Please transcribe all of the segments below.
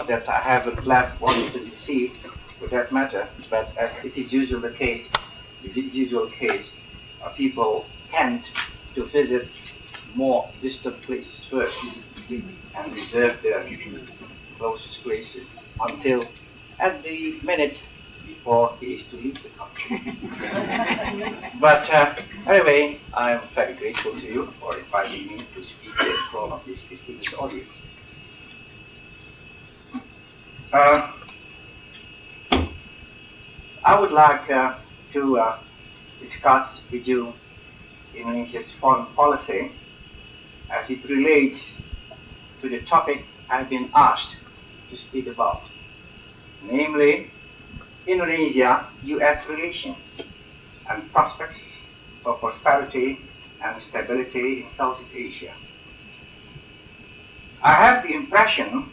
Not that I haven't left Washington D.C. for that matter, but as it is usually the case, people tend to visit more distant places first and reserve their closest places until at the minute before he is to leave the country. But anyway, I am very grateful to you for inviting me to speak in front of this distinguished audience. I would like to discuss with you Indonesia's foreign policy as it relates to the topic I've been asked to speak about, namely Indonesia-US relations and prospects for prosperity and stability in Southeast Asia. I have the impression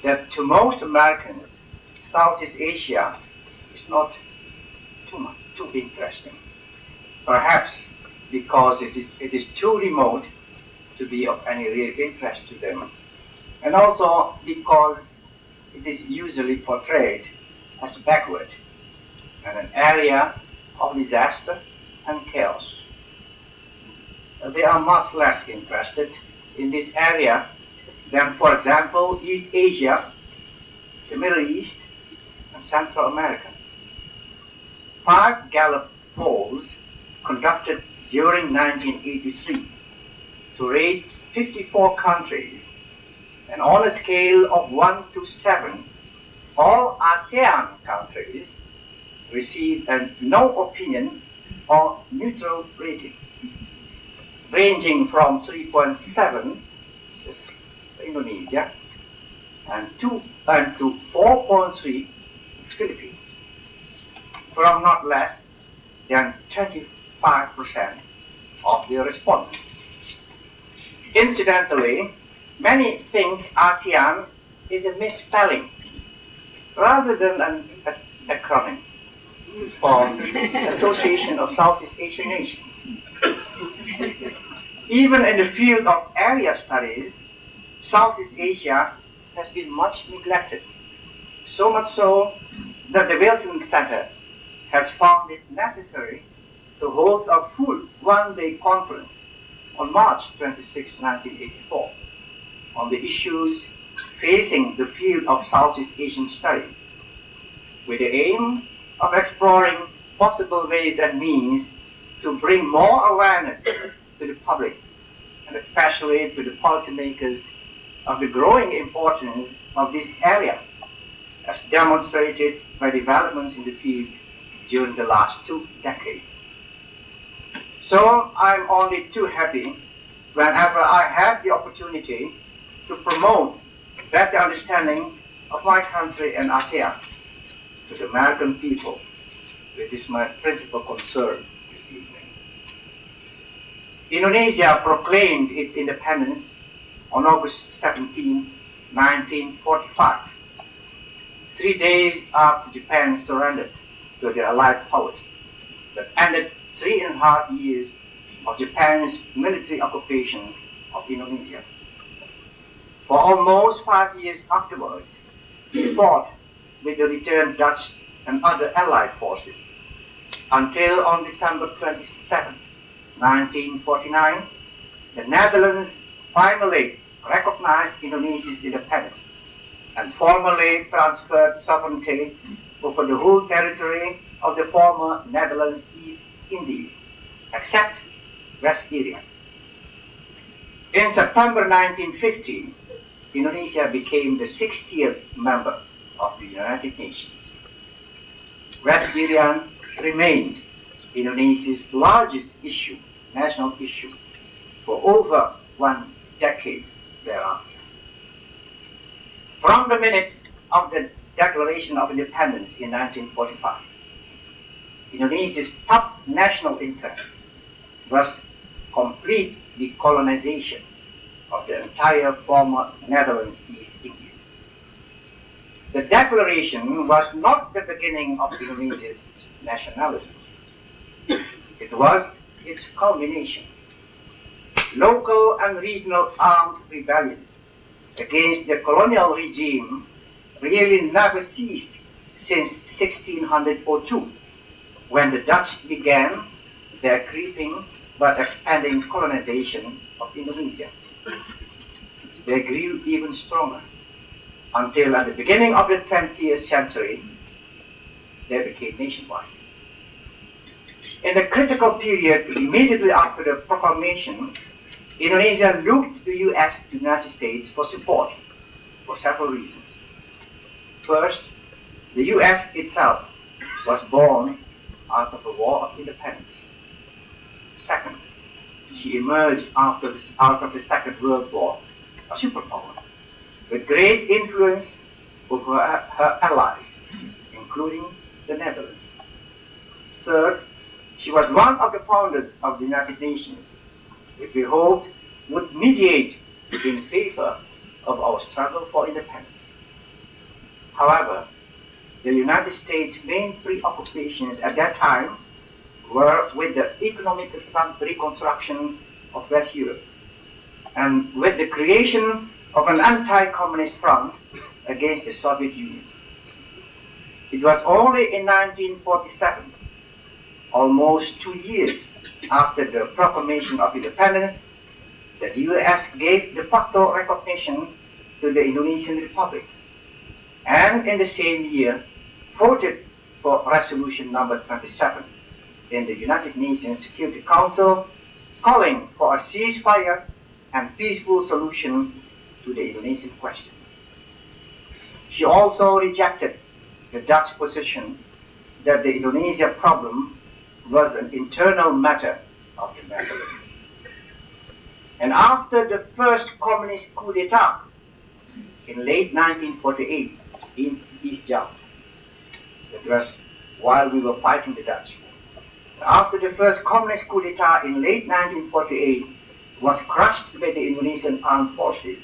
that to most Americans, Southeast Asia is not too interesting. Perhaps because it is too remote to be of any real interest to them, and also because it is usually portrayed as backward and an area of disaster and chaos. They are much less interested in this area than, for example, East Asia, the Middle East, and Central America. 5 Gallup polls conducted during 1983 to rate 54 countries, and on a scale of 1 to 7, all ASEAN countries received a no opinion or neutral rating, ranging from 3.7 for Indonesia and to 4.3 Philippines, from not less than 25% of the respondents. Incidentally, many think ASEAN is a misspelling rather than an acronym for Association of Southeast Asian Nations. Even in the field of area studies, Southeast Asia has been much neglected, so much so that the Wilson Center has found it necessary to hold a full one-day conference on March 26, 1984, on the issues facing the field of Southeast Asian studies, with the aim of exploring possible ways and means to bring more awareness to the public, and especially to the policymakers, of the growing importance of this area, as demonstrated by developments in the field during the last 2 decades. So I'm only too happy whenever I have the opportunity to promote better understanding of my country and ASEAN to the American people. It is my principal concern this evening. Indonesia proclaimed its independence on August 17, 1945, 3 days after Japan surrendered to the Allied powers, that ended 3.5 years of Japan's military occupation of Indonesia. For almost 5 years afterwards, he fought with the returned Dutch and other Allied forces, until on December 27, 1949, the Netherlands finally recognized Indonesia's independence and formally transferred sovereignty over the whole territory of the former Netherlands East Indies, except West Irian. In September 1950, Indonesia became the 60th member of the United Nations. West Irian remained Indonesia's largest issue, national issue, for over 1 decade thereafter. From the minute of the Declaration of Independence in 1945, Indonesia's top national interest was complete decolonization of the entire former Netherlands East India. The declaration was not the beginning of Indonesia's nationalism. It was its culmination. Local and regional armed rebellions against the colonial regime really never ceased since 1602, when the Dutch began their creeping but expanding colonization of Indonesia. They grew even stronger until at the beginning of the 20th century, they became nationwide. In the critical period immediately after the proclamation, Indonesia looked to the US, the United States, for support for several reasons. First, the US itself was born out of a war of independence. Second, she emerged out of the Second World War, a superpower, with great influence over her allies, including the Netherlands. Third, she was one of the founders of the United Nations, which we hoped would mediate in favor of our struggle for independence. However, the United States' main preoccupations at that time were with the economic reconstruction of West Europe and with the creation of an anti-communist front against the Soviet Union. It was only in 1947, almost 2 years after the proclamation of independence, that the US gave de facto recognition to the Indonesian Republic, and in the same year voted for Resolution number 27 in the United Nations Security Council, calling for a ceasefire and peaceful solution to the Indonesian question. She also rejected the Dutch position that the Indonesia problem was an internal matter of the Netherlands. And after the first communist coup d'etat in late 1948 in East Java, that was while we were fighting the Dutch. After the first communist coup d'etat in late 1948 was crushed by the Indonesian armed forces,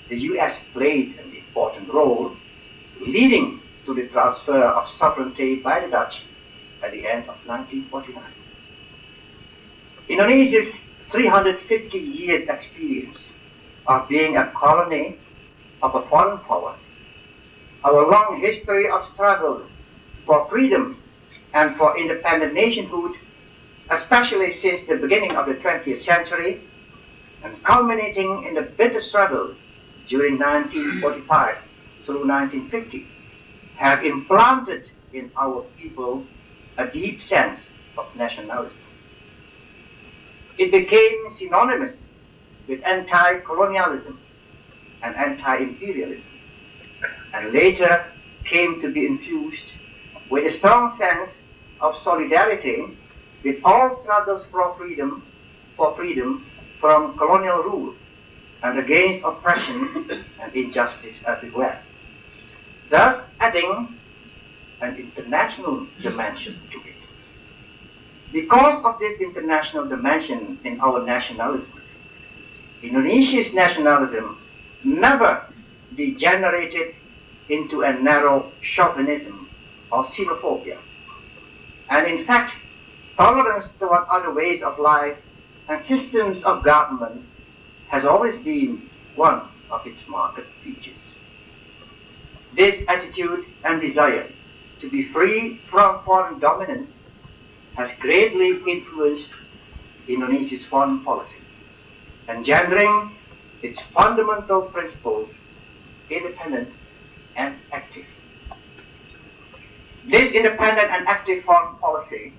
the US played an important role, leading to the transfer of sovereignty by the Dutch at the end of 1949. Indonesia's 350 years experience of being a colony of a foreign power, our long history of struggles for freedom and for independent nationhood, especially since the beginning of the 20th century, and culminating in the bitter struggles during 1945 through 1950, have implanted in our people a deep sense of nationalism. It became synonymous with anti-colonialism and anti-imperialism, and later came to be infused with a strong sense of solidarity with all struggles for freedom from colonial rule and against oppression and injustice everywhere, thus adding an international dimension to it. Because of this international dimension in our nationalism, Indonesia's nationalism never degenerated into a narrow chauvinism or xenophobia. And in fact, tolerance toward other ways of life and systems of government has always been one of its marked features. This attitude and desire to be free from foreign dominance has greatly influenced Indonesia's foreign policy, engendering its fundamental principles, independent and active. This independent and active foreign policy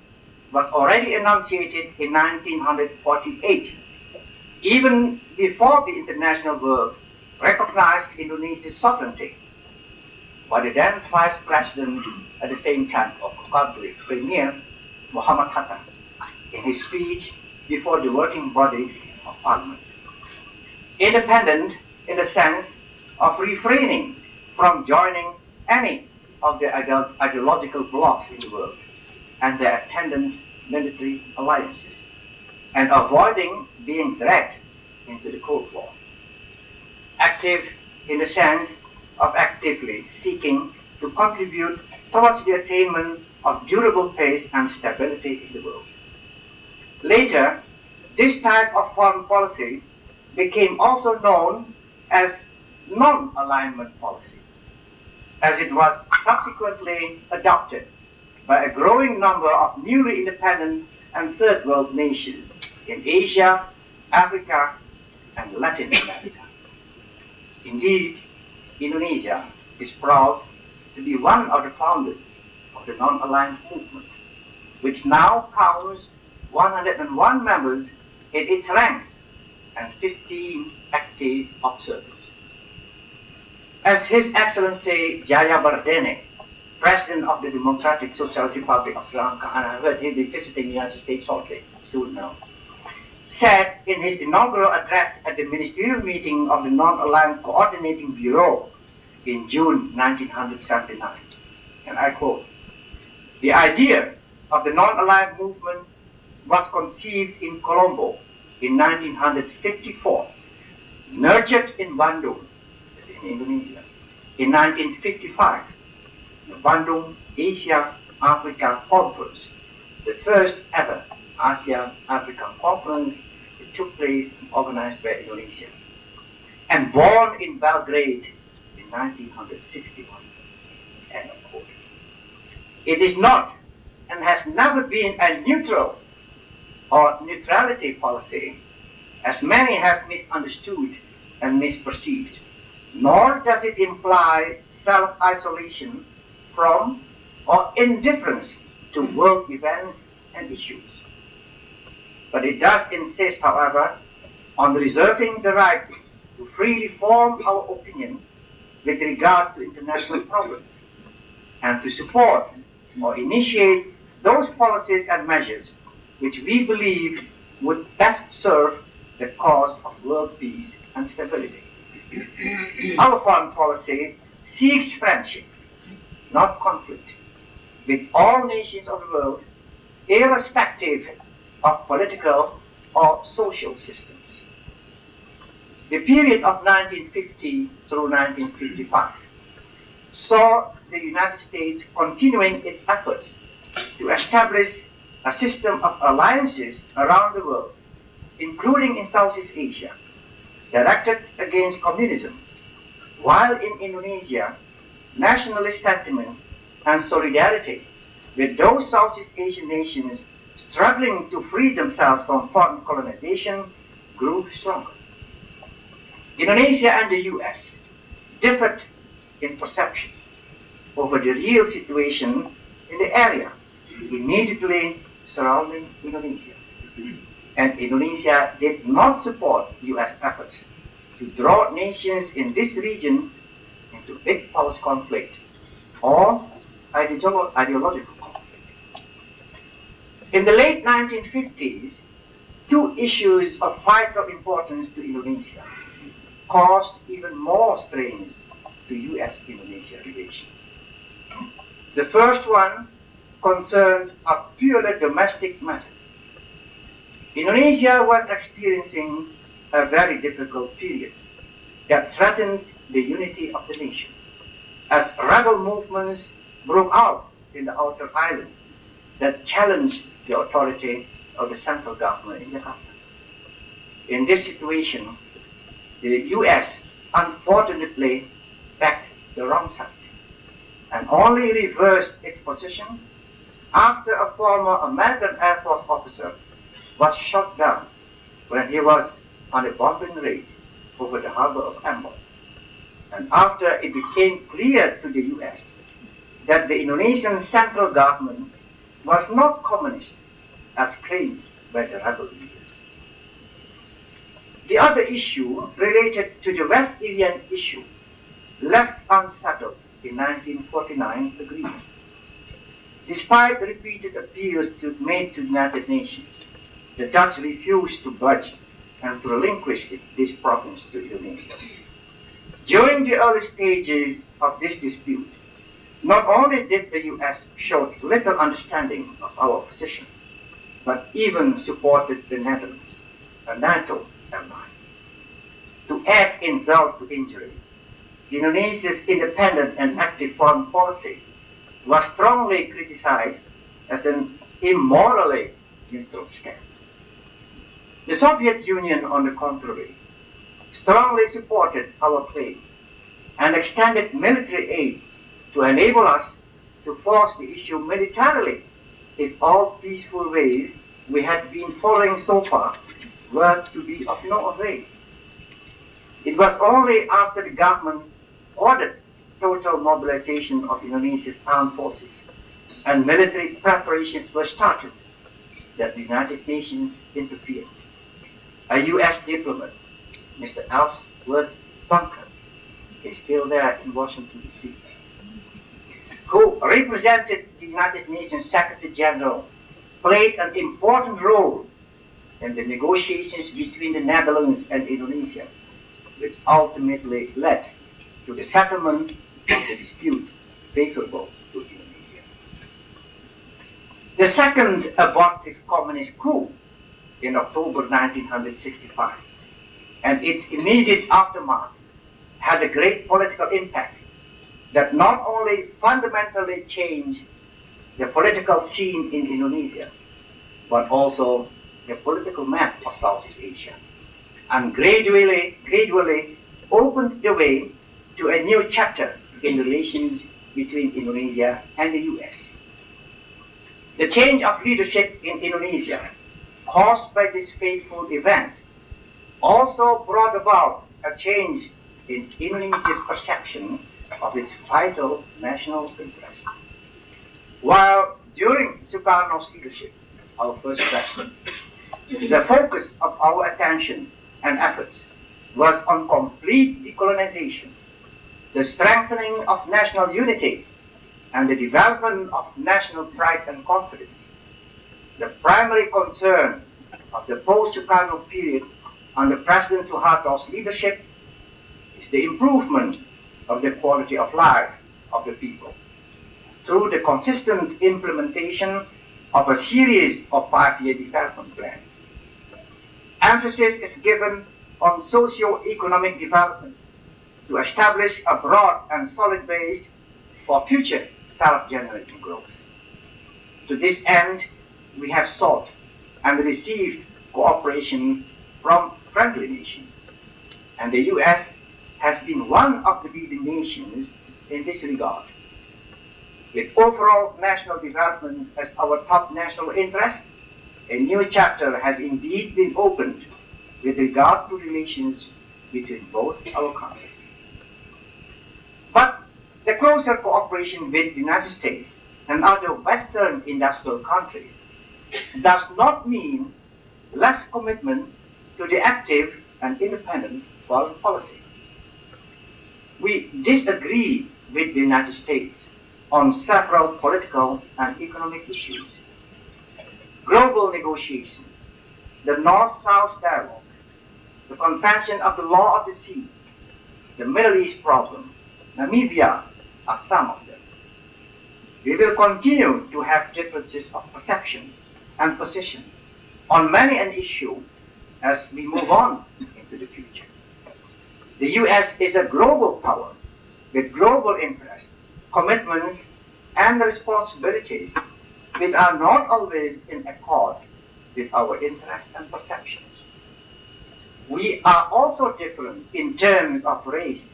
was already enunciated in 1948, even before the international world recognized Indonesia's sovereignty, by the then Vice President at the same time of country, Premier Muhammad Hatta, in his speech before the working body of Parliament. Independent in the sense of refraining from joining any of the ideological blocs in the world and their attendant military alliances, and avoiding being dragged into the Cold War. Active in the sense of actively seeking to contribute towards the attainment of durable peace and stability in the world. Later, this type of foreign policy became also known as non-alignment policy, as it was subsequently adopted by a growing number of newly independent and third world nations in Asia, Africa, and Latin America. Indeed, Indonesia is proud to be one of the founders of the non-aligned movement, which now counts 101 members in its ranks and 15 active observers. As His Excellency Jayabardene, President of the Democratic Socialist Republic of Sri Lanka, and I heard he'll be visiting the United States shortly, soon now, said in his inaugural address at the ministerial meeting of the Non-Aligned Coordinating Bureau in June 1979, and I quote, "The idea of the non-aligned movement was conceived in Colombo in 1954, nurtured in Bandung, as in Indonesia, in 1955, the Bandung Asia-Africa Conference, the first ever Asia-African conference that took place and organized by Indonesia, and born in Belgrade in 1961. End of quote. It is not and has never been a neutral or neutrality policy, as many have misunderstood and misperceived, nor does it imply self-isolation from or indifference to world events and issues. But it does insist, however, on reserving the right to freely form our opinion with regard to international problems, and to support or initiate those policies and measures which we believe would best serve the cause of world peace and stability. Our foreign policy seeks friendship, not conflict, with all nations of the world, irrespective of political or social systems. The period of 1950 through 1955 saw the United States continuing its efforts to establish a system of alliances around the world, including in Southeast Asia, directed against communism, while in Indonesia, nationalist sentiments and solidarity with those Southeast Asian nations struggling to free themselves from foreign colonization grew stronger. Indonesia and the US differed in perception over the real situation in the area immediately surrounding Indonesia. And Indonesia did not support US efforts to draw nations in this region into big powers conflict or ideological conflict. In the late 1950s, two issues of vital importance to Indonesia caused even more strains to US-Indonesia relations. The first one concerned a purely domestic matter. Indonesia was experiencing a very difficult period that threatened the unity of the nation, as rebel movements broke out in the outer islands that challenged the authority of the central government in Jakarta. In this situation, the US unfortunately backed the wrong side and only reversed its position after a former American Air Force officer was shot down when he was on a bombing raid over the harbor of Ambon, and after it became clear to the US that the Indonesian central government was not communist as claimed by the rebel leaders. The other issue related to the West Indian issue, left unsettled in 1949 agreement. Despite repeated appeals made to the United Nations, the Dutch refused to budge and to relinquish this province to Indonesia. During the early stages of this dispute, not only did the US show little understanding of our position, but even supported the Netherlands, a NATO ally. To add insult to injury, Indonesia's independent and active foreign policy was strongly criticized as an immorally neutral stand. The Soviet Union, on the contrary, strongly supported our claim and extended military aid to enable us to force the issue militarily if all peaceful ways we had been following so far were to be of no avail. It was only after the government ordered total mobilization of Indonesia's armed forces and military preparations were started that the United Nations interfered. A US diplomat, Mr. Ellsworth Bunker, is still there in Washington, D.C., who represented the United Nations Secretary General, played an important role in the negotiations between the Netherlands and Indonesia, which ultimately led to the settlement of the dispute favorable to Indonesia. The second abortive communist coup in October 1965 and its immediate aftermath had a great political impact that not only fundamentally changed the political scene in Indonesia, but also the political map of Southeast Asia, and gradually opened the way to a new chapter in relations between Indonesia and the US. The change of leadership in Indonesia caused by this fateful event also brought about a change in Indonesia's perception of its vital national interest. While during Sukarno's leadership, our first president, the focus of our attention and efforts was on complete decolonization, the strengthening of national unity, and the development of national pride and confidence. The primary concern of the post-Sukarno period under President Suharto's leadership is the improvement of the quality of life of the people through the consistent implementation of a series of 5-year development plans. Emphasis is given on socio-economic development to establish a broad and solid base for future self-generating growth. To this end, we have sought and received cooperation from friendly nations, and the US has been one of the leading nations in this regard. With overall national development as our top national interest, a new chapter has indeed been opened with regard to relations between both our countries. But the closer cooperation with the United States and other Western industrial countries does not mean less commitment to the active and independent foreign policy. We disagree with the United States on several political and economic issues. Global negotiations, the North-South dialogue, the Convention of the Law of the Sea, the Middle East problem, Namibia are some of them. We will continue to have differences of perception and position on many an issue as we move on into the future. The US is a global power with global interests, commitments, and responsibilities which are not always in accord with our interests and perceptions. We are also different in terms of race,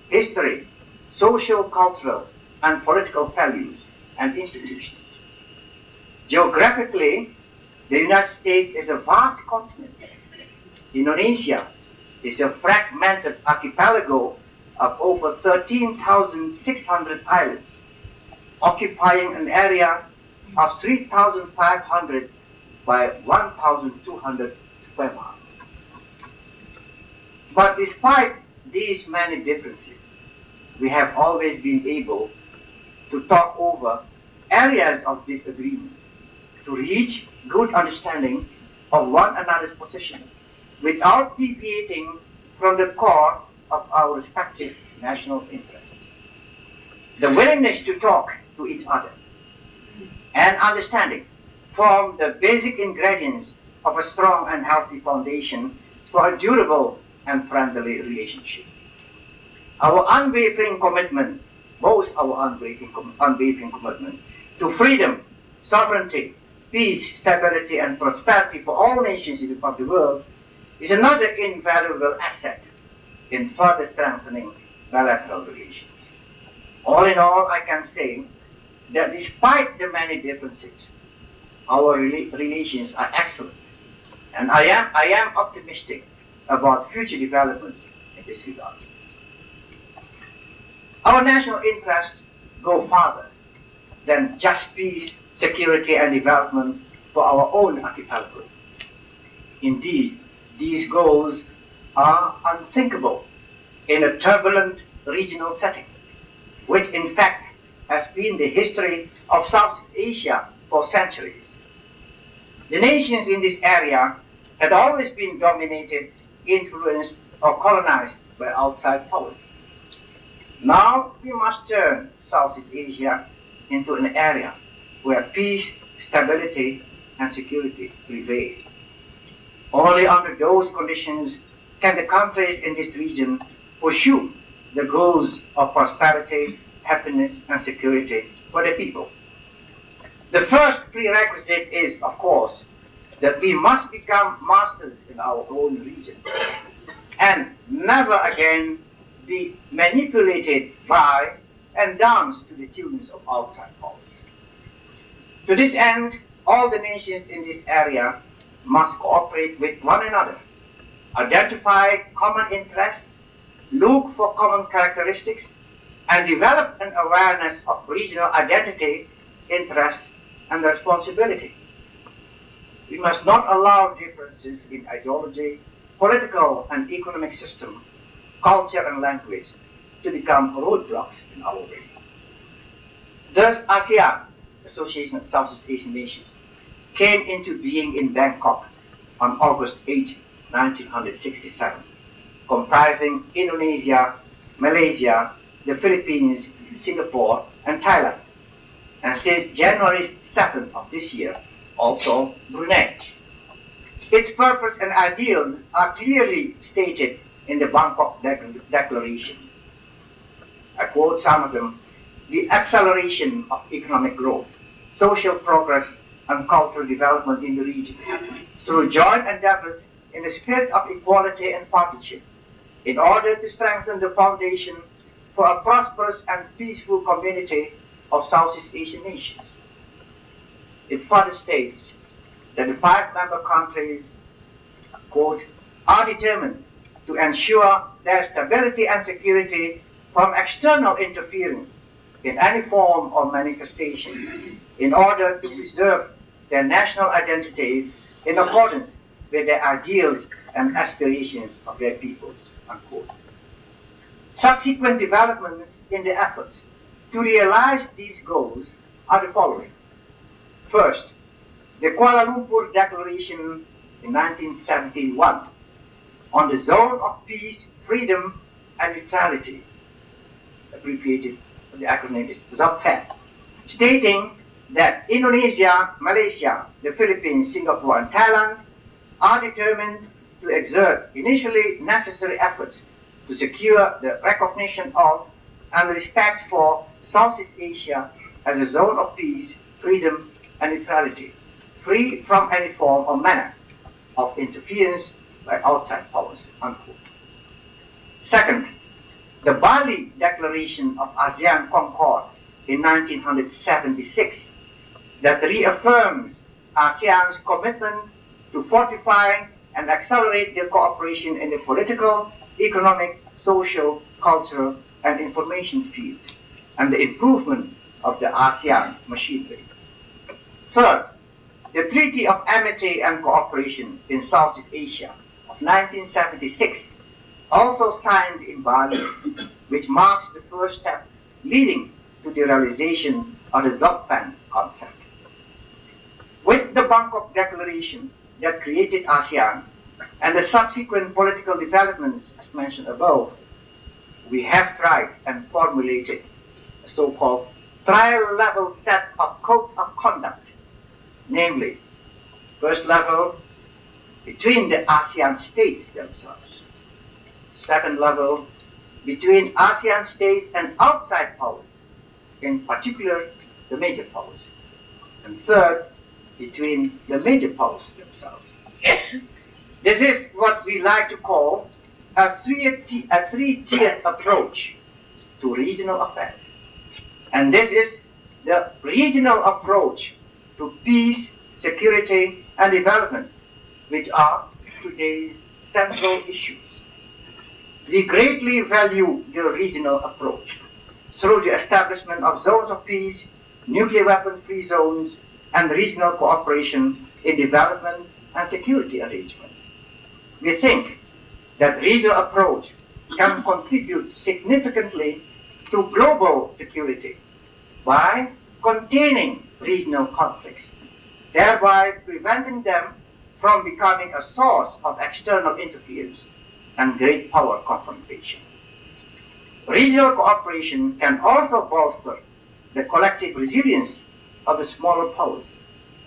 history, social, cultural, and political values and institutions. Geographically, the United States is a vast continent. Indonesia is a fragmented archipelago of over 13,600 islands, occupying an area of 3,500 by 1,200 square miles. But despite these many differences, we have always been able to talk over areas of disagreement to reach good understanding of one another's position without deviating from the core of our respective national interests. The willingness to talk to each other and understanding form the basic ingredients of a strong and healthy foundation for a durable and friendly relationship. Our unwavering commitment, both our unwavering commitment to freedom, sovereignty, peace, stability, and prosperity for all nations of the world is another invaluable asset in further strengthening bilateral relations. All in all, I can say that despite the many differences, our relations are excellent, and I am optimistic about future developments in this regard. Our national interests go farther than just peace, security, and development for our own archipelago. Indeed, these goals are unthinkable in a turbulent regional setting, which in fact has been the history of Southeast Asia for centuries. The nations in this area had always been dominated, influenced, or colonized by outside powers. Now we must turn Southeast Asia into an area where peace, stability, and security prevail. Only under those conditions can the countries in this region pursue the goals of prosperity, happiness, and security for the people. The first prerequisite is, of course, that we must become masters in our own region and never again be manipulated by and dance to the tunes of outside powers. To this end, all the nations in this area must cooperate with one another, identify common interests, look for common characteristics, and develop an awareness of regional identity, interests, and responsibility. We must not allow differences in ideology, political and economic system, culture and language to become roadblocks in our way. Thus, ASEAN, Association of Southeast Asian Nations, came into being in Bangkok on August 8, 1967, comprising Indonesia, Malaysia, the Philippines, Singapore, and Thailand, and since January 7 of this year, also Brunei. Its purpose and ideals are clearly stated in the Bangkok Declaration. I quote some of them: the acceleration of economic growth, social progress, and cultural development in the region through joint endeavors in the spirit of equality and partnership, in order to strengthen the foundation for a prosperous and peaceful community of Southeast Asian nations. It further states that the 5 member countries, quote, are determined to ensure their stability and security from external interference in any form or manifestation, in order to preserve their national identities in accordance with the ideals and aspirations of their peoples, unquote. Subsequent developments in the efforts to realize these goals are the following. First, the Kuala Lumpur Declaration in 1971 on the Zone of Peace, Freedom, and Neutrality, abbreviated, the acronym is ZOPFED, stating that Indonesia, Malaysia, the Philippines, Singapore, and Thailand are determined to exert initially necessary efforts to secure the recognition of and respect for Southeast Asia as a zone of peace, freedom, and neutrality, free from any form or manner of interference by outside powers, unquote. Second, the Bali Declaration of ASEAN Concord in 1976 that reaffirms ASEAN's commitment to fortify and accelerate their cooperation in the political, economic, social, cultural, and information field, and the improvement of the ASEAN machinery. Third, the Treaty of Amity and Cooperation in Southeast Asia of 1976, also signed in Bali, which marks the first step leading to the realization of the ZOPFED concept. With the Bangkok Declaration that created ASEAN and the subsequent political developments as mentioned above, we have tried and formulated a so-called trial-level set of codes of conduct, namely, first level, between the ASEAN states themselves. Second level, between ASEAN states and outside powers, in particular, the major powers. And third, between the major powers themselves. This is what we like to call a three-tiered approach to regional affairs. And this is the regional approach to peace, security, and development, which are today's central issues. We greatly value the regional approach through the establishment of zones of peace, nuclear weapon-free zones, and regional cooperation in development and security arrangements. We think that regional approach can contribute significantly to global security by containing regional conflicts, thereby preventing them from becoming a source of external interference and great power confrontation. Regional cooperation can also bolster the collective resilience of the smaller powers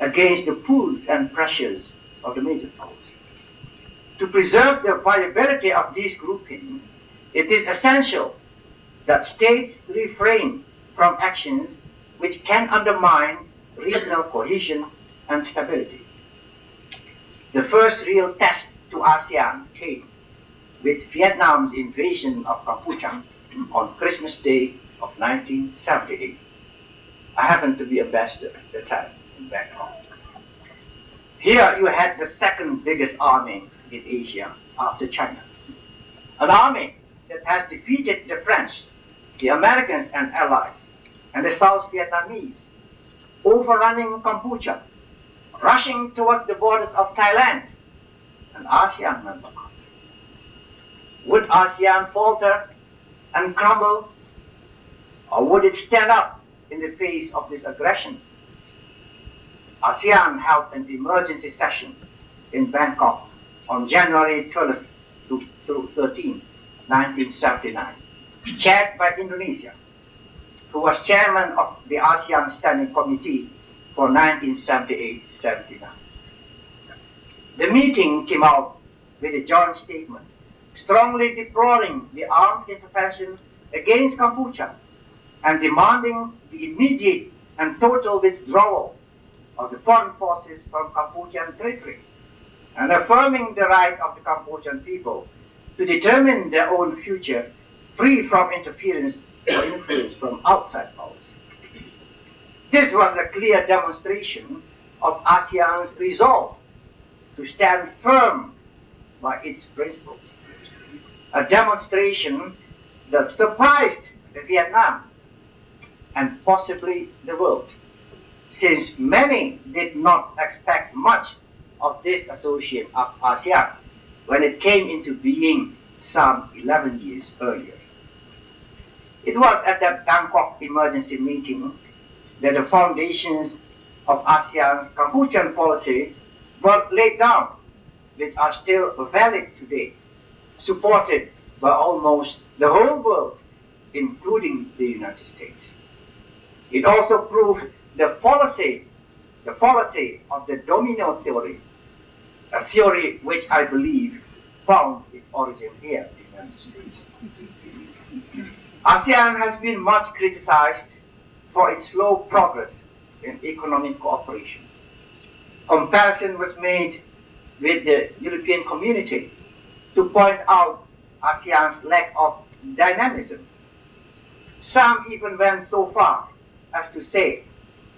against the pulls and pressures of the major powers. To preserve the viability of these groupings, it is essential that states refrain from actions which can undermine regional cohesion and stability. The first real test to ASEAN came with Vietnam's invasion of Kampuchea on Christmas Day of 1978. I happened to be ambassador at the time in Bangkok. Here you had the second biggest army in Asia after China. An army that has defeated the French, the Americans and allies, and the South Vietnamese, overrunning Kampuchea, rushing towards the borders of Thailand, an ASEAN member country. Would ASEAN falter and crumble, or would it stand up in the face of this aggression? ASEAN held an emergency session in Bangkok on January 12th through 13, 1979, chaired by Indonesia, who was chairman of the ASEAN Standing Committee for 1978-79. The meeting came out with a joint statement strongly deploring the armed intervention against Kampuchea and demanding the immediate and total withdrawal of the foreign forces from Kampuchean territory, and affirming the right of the Kampuchean people to determine their own future free from interference or influence from outside powers. This was a clear demonstration of ASEAN's resolve to stand firm by its principles. A demonstration that surprised Vietnam and possibly the world, since many did not expect much of this association of ASEAN when it came into being some 11 years earlier. It was at that Bangkok emergency meeting that the foundations of ASEAN's Kampuchean policy were laid down, which are still valid today, supported by almost the whole world, including the United States. It also proved the fallacy of the domino theory, a theory which I believe found its origin here in the United States. ASEAN has been much criticized for its slow progress in economic cooperation. Comparison was made with the European community to point out ASEAN's lack of dynamism. Some even went so far as to say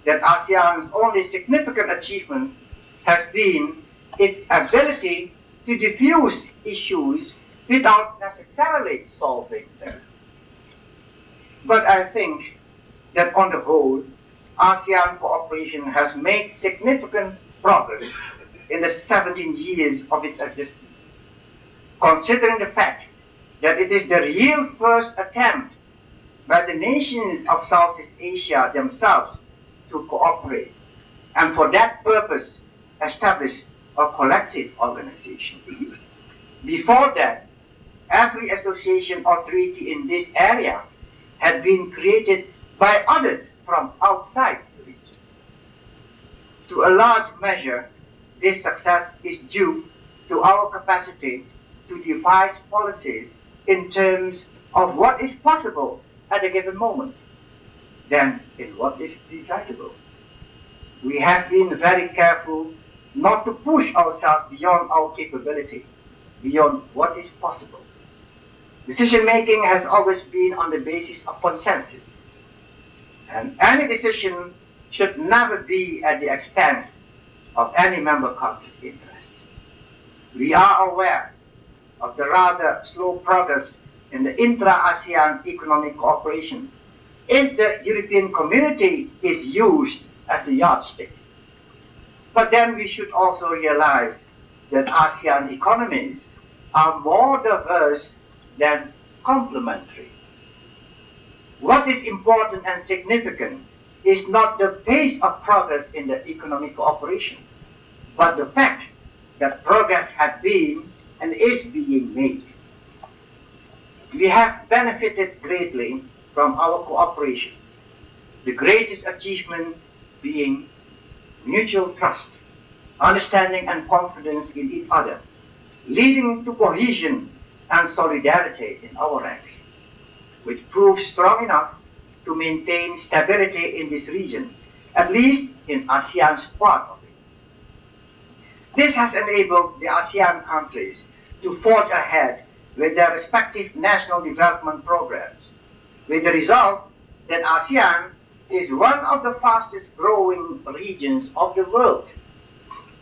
that ASEAN's only significant achievement has been its ability to diffuse issues without necessarily solving them. But I think that on the whole, ASEAN cooperation has made significant progress in the 17 years of its existence, considering the fact that it is the real first attempt by the nations of Southeast Asia themselves to cooperate, and for that purpose establish a collective organization. Before that, every association or treaty in this area had been created by others from outside the region. To a large measure, this success is due to our capacity to devise policies in terms of what is possible at a given moment than in what is desirable. We have been very careful not to push ourselves beyond our capability, beyond what is possible. Decision-making has always been on the basis of consensus. And any decision should never be at the expense of any member country's interest. We are aware of the rather slow progress in the intra-ASEAN economic cooperation if the European community is used as the yardstick. But then we should also realize that ASEAN economies are more diverse than complementary. What is important and significant is not the pace of progress in the economic cooperation, but the fact that progress has been and is being made. We have benefited greatly from our cooperation, the greatest achievement being mutual trust, understanding and confidence in each other, leading to cohesion and solidarity in our ranks, which proves strong enough to maintain stability in this region, at least in ASEAN's part of it. This has enabled the ASEAN countries to forge ahead with their respective national development programs, with the result that ASEAN is one of the fastest growing regions of the world,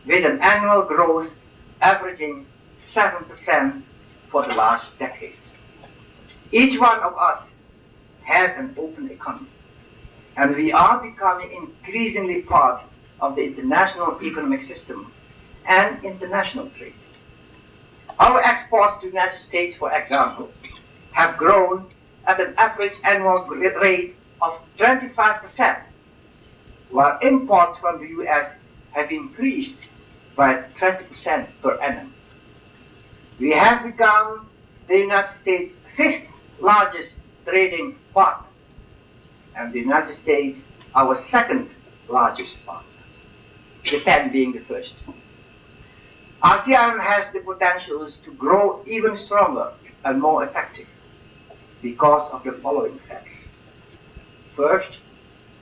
with an annual growth averaging 7% for the last decade. Each one of us has an open economy, and we are becoming increasingly part of the international economic system and international trade. Our exports to the United States, for example, have grown at an average annual rate of 25%, while imports from the US have increased by 20% per annum. We have become the United States' fifth largest trading partner, and the United States our second largest partner, Japan being the first. ASEAN has the potentials to grow even stronger and more effective because of the following facts. First,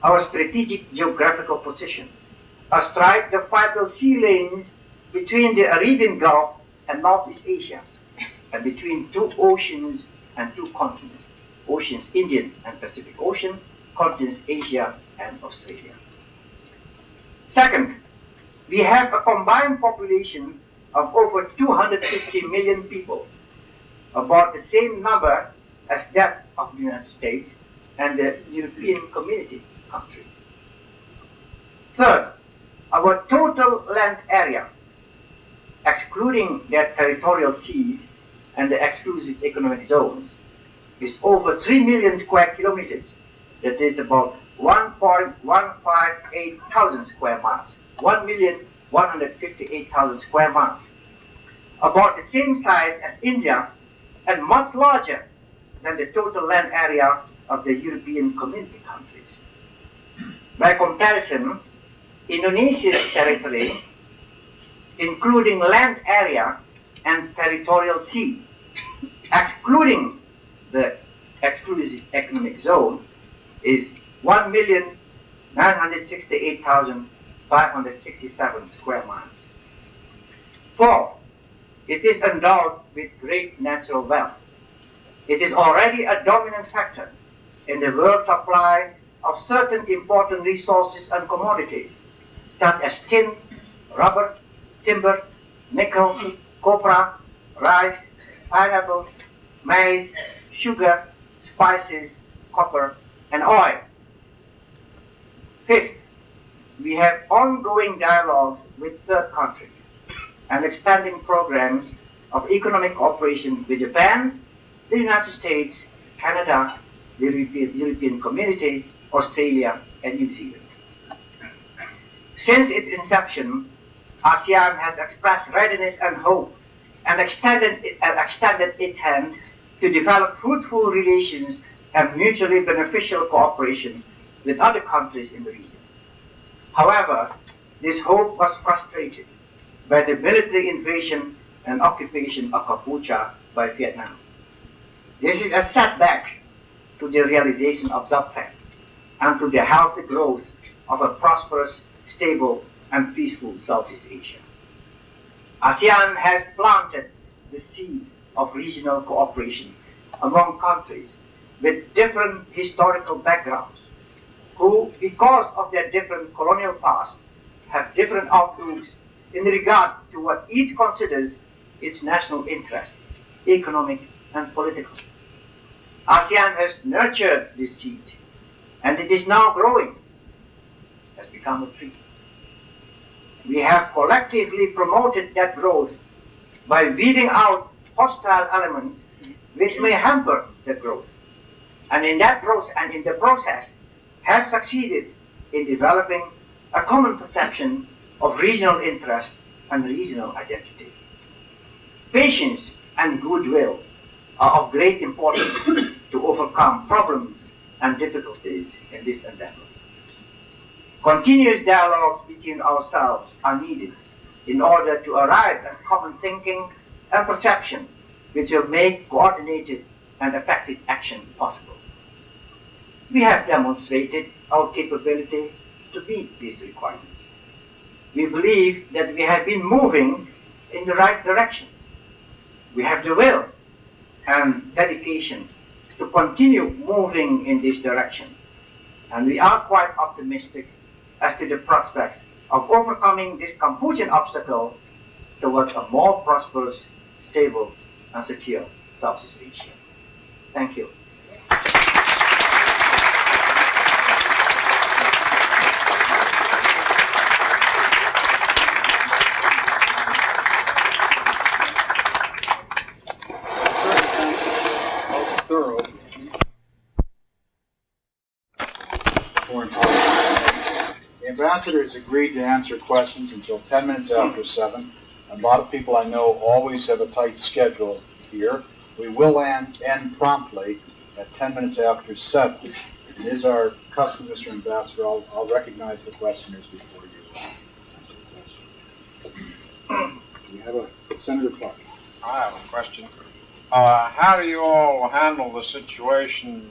our strategic geographical position, astride the vital sea lanes between the Arabian Gulf and Northeast Asia, and between two oceans and two continents, oceans Indian and Pacific Ocean, continents Asia and Australia. Second, we have a combined population of over 250 million people, about the same number as that of the United States and the European Community countries. Third, our total land area, excluding their territorial seas and the exclusive economic zones, is over 3 million square kilometers. That is about 1.158 thousand square miles, 1,158,000 square miles, about the same size as India and much larger than the total land area of the European Community countries. By comparison, Indonesia's territory, including land area and territorial sea, excluding the exclusive economic zone, is 1,968,567 square miles. Fourth, it is endowed with great natural wealth. It is already a dominant factor in the world supply of certain important resources and commodities, such as tin, rubber, timber, nickel, copra, rice, pineapples, maize, sugar, spices, copper, and oil. Fifth, we have ongoing dialogues with third countries and expanding programs of economic cooperation with Japan, the United States, Canada, the European Community, Australia, and New Zealand. Since its inception, ASEAN has expressed readiness and hope and extended its hand to develop fruitful relations and mutually beneficial cooperation with other countries in the region. However, this hope was frustrated by the military invasion and occupation of Kampuchea by Vietnam. This is a setback to the realization of ZAPFAC and to the healthy growth of a prosperous, stable, and peaceful Southeast Asia. ASEAN has planted the seed of regional cooperation among countries with different historical backgrounds, who, because of their different colonial past, have different outlooks in regard to what each considers its national interest, economic and political. ASEAN has nurtured this seed, and it is now growing, has become a tree. We have collectively promoted that growth by weeding out hostile elements which may hamper that growth, and in the process have succeeded in developing a common perception of regional interest and regional identity. Patience and goodwill are of great importance to overcome problems and difficulties in this endeavor. Continuous dialogues between ourselves are needed in order to arrive at common thinking and perception which will make coordinated and effective action possible. We have demonstrated our capability to meet these requirements. We believe that we have been moving in the right direction. We have the will and dedication to continue moving in this direction, and we are quite optimistic as to the prospects of overcoming this Confucian obstacle towards a more prosperous, stable, and secure Southeast Asia. Thank you. Thorough. The ambassador has agreed to answer questions until 10 minutes after 7. A lot of people I know always have a tight schedule here. We will end promptly at 10 minutes after 7. It is our custom, Mr. Ambassador. I'll recognize the questioners before you answer the question. We have a Senator Clark. I have a question. How do you all handle the situation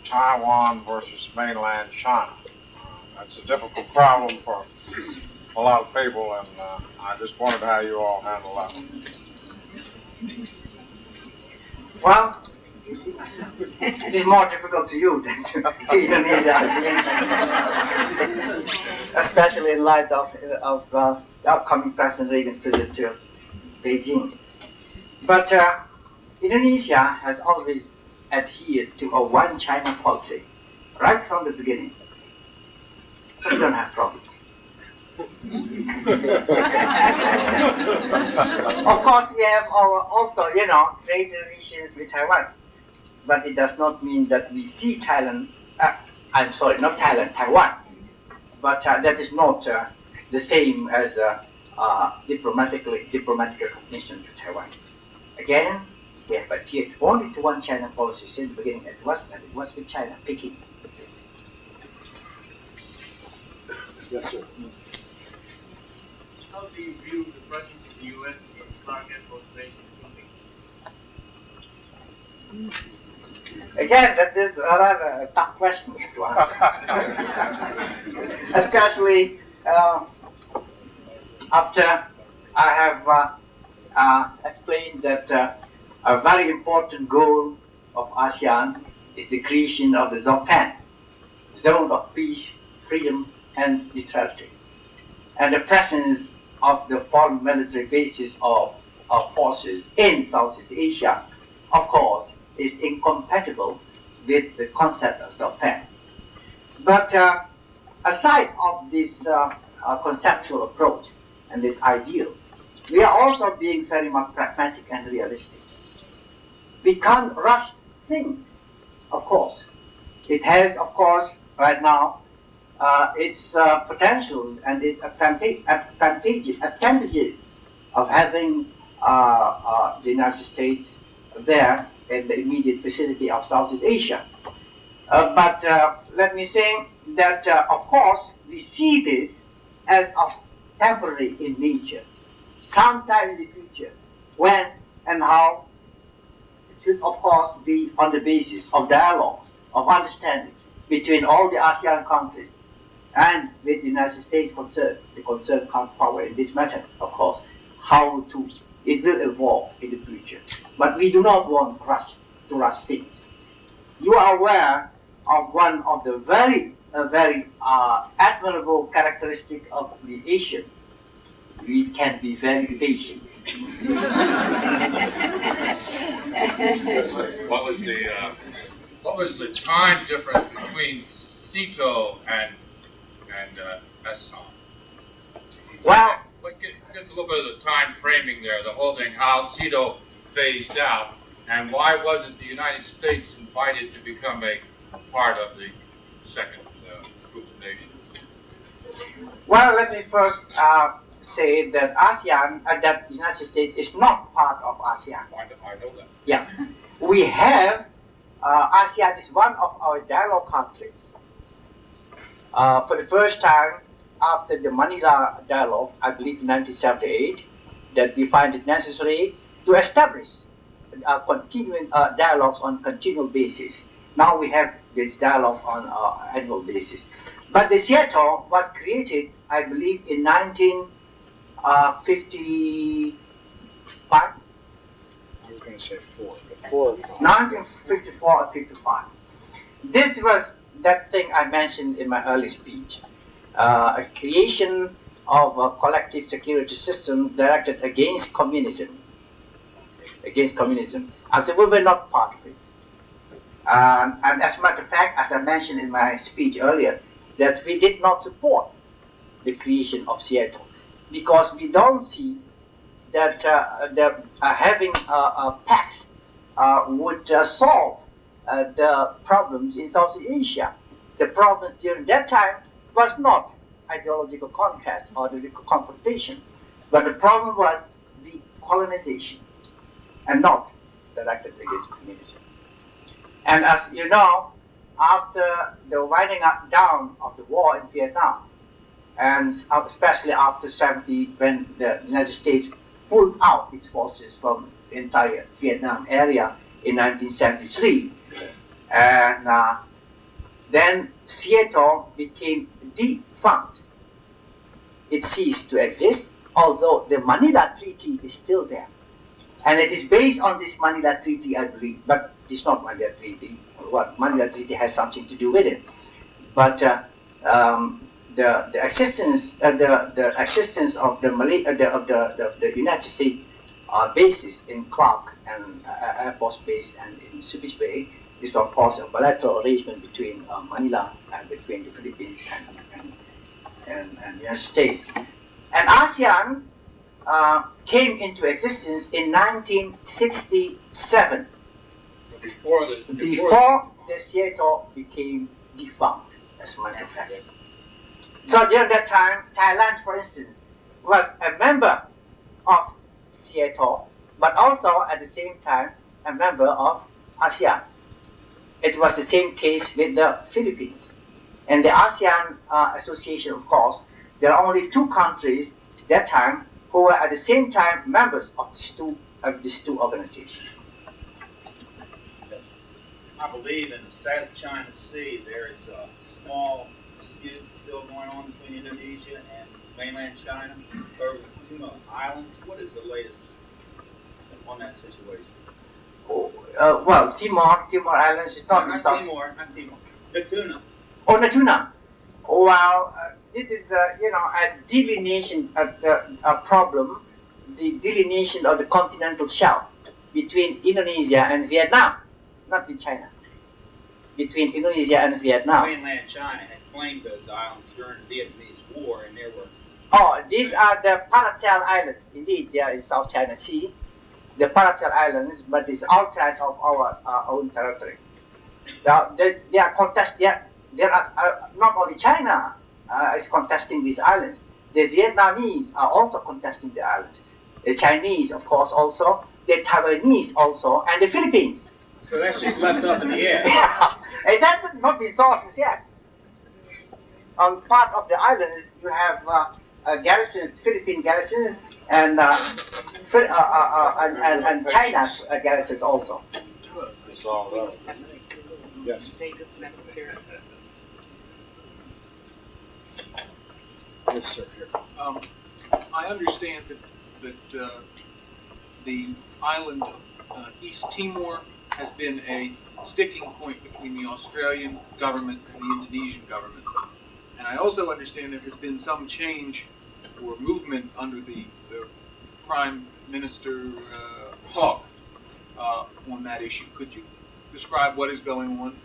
Taiwan versus mainland China? That's a difficult problem for a lot of people, and I just wondered how you all handle that one. Well, it is more difficult to you than to Indonesia, especially in light of the upcoming President Reagan's visit to Beijing. But Indonesia has always adhered to a one China policy right from the beginning. So we don't have problems. Of course, we have also, trade relations with Taiwan, but it does not mean that we see Taiwan. Taiwan. But that is not the same as diplomatic recognition to Taiwan. Again, we have adhered only to one China policy since the beginning. It was with China, Peking. Yes, sir. How do you view the presence of the U.S. in target motivation building? Again, that is a rather tough question to answer. Especially after I have explained that a very important goal of ASEAN is the creation of the ZOPAN, Zone of Peace, Freedom, and Neutrality. And the presence of the foreign military bases of forces in Southeast Asia, of course, is incompatible with the concept of ZOPAN. But aside of this conceptual approach and this ideal, we are also being very much pragmatic and realistic. We can't rush things, of course. It has, of course, right now, its potential and its advantages of having the United States there in the immediate vicinity of Southeast Asia. But let me say that, of course, we see this as of temporary in nature. Sometime in the future, when and how, it should, of course, be on the basis of dialogue, of understanding between all the ASEAN countries and with the United States concerned, the concerned power in this matter, of course, how it will evolve in the future. But we do not want to rush things. You are aware of one of the very admirable characteristic of the Asian. We can be very patient. What was the time difference between Sito and Hasnan? Well, just a little bit of the time framing there, the whole thing, how Sito phased out, and why wasn't the United States invited to become a part of the second group of nations? well, let me first say that ASEAN, that the United States is not part of ASEAN. I know that. Yeah, we have ASEAN is one of our dialogue countries. For the first time after the Manila dialogue, I believe in 1978, that we find it necessary to establish continuing dialogues on continual basis. Now we have this dialogue on annual basis. But the Seattle was created, I believe, in 1955. I was going to say 1954 or 55. This was that thing I mentioned in my early speech. A creation of a collective security system directed against communism. And so we were not part of it. And as a matter of fact, as I mentioned in my speech earlier, that we did not support the creation of Seattle because we don't see that having pacts would solve the problems in Southeast Asia. The problems during that time was not ideological contest or the confrontation, but the problem was the colonization and not directed against communism. And as you know, after the winding up down of the war in Vietnam, and especially after 70, when the United States pulled out its forces from the entire Vietnam area in 1973, and then Seattle became defunct. It ceased to exist, although the Manila Treaty is still there. And it is based on this Manila Treaty, I believe, but it's not Manila Treaty. What Manila Treaty has something to do with it. But the existence of the United States bases in Clark and Air Force Base and in Subic Bay is of course a bilateral arrangement between Manila and between the Philippines and the United States. And ASEAN came into existence in 1967. Before the Seattle became defunct, as a matter of fact. So during that time, Thailand, for instance, was a member of Seattle, but also at the same time a member of ASEAN. It was the same case with the Philippines. And the ASEAN Association, of course, there are only two countries at that time who were at the same time members of these two organizations. I believe in the South China Sea there is a small dispute still going on between Indonesia and mainland China over the Timor Islands. What is the latest on that situation? Well, Timor Islands is not in South. Timor, not Timor. Natuna. Oh, Natuna. Well, it is a delineation problem, the delineation of the continental shelf between Indonesia and Vietnam, not with China. Between Indonesia and Vietnam. Mainland China had claimed those islands during the Vietnamese War, and there were. Oh, these are the Paracel Islands. Indeed, they are in South China Sea. The Paracel Islands, but it's outside of our own territory. They are contested. There are not only China is contesting these islands. The Vietnamese are also contesting the islands. The Chinese, of course, also. The Taiwanese also, and the Philippines. So that's just left up in the air. Yeah, and that has not been solved yet. On part of the islands, you have garrisons, Philippine garrisons, and China's garrisons also. Yes. Yes, sir. Here. I understand that the island of East Timor has been a sticking point between the Australian government and the Indonesian government. And I also understand there has been some change or movement under the Prime Minister Hawke on that issue. Could you describe what is going on?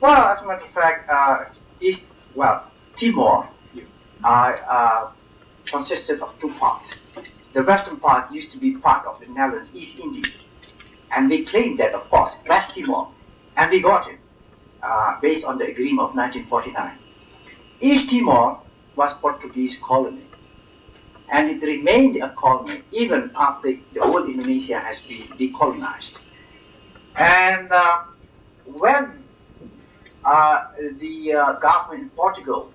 Well, as a matter of fact, Timor consisted of two parts. The western part used to be part of the Netherlands, East Indies, and they claimed that, of course, West Timor, and we got it based on the agreement of 1949. East Timor was Portuguese colony, and it remained a colony even after the whole Indonesia has been decolonized. And when the government in Portugal,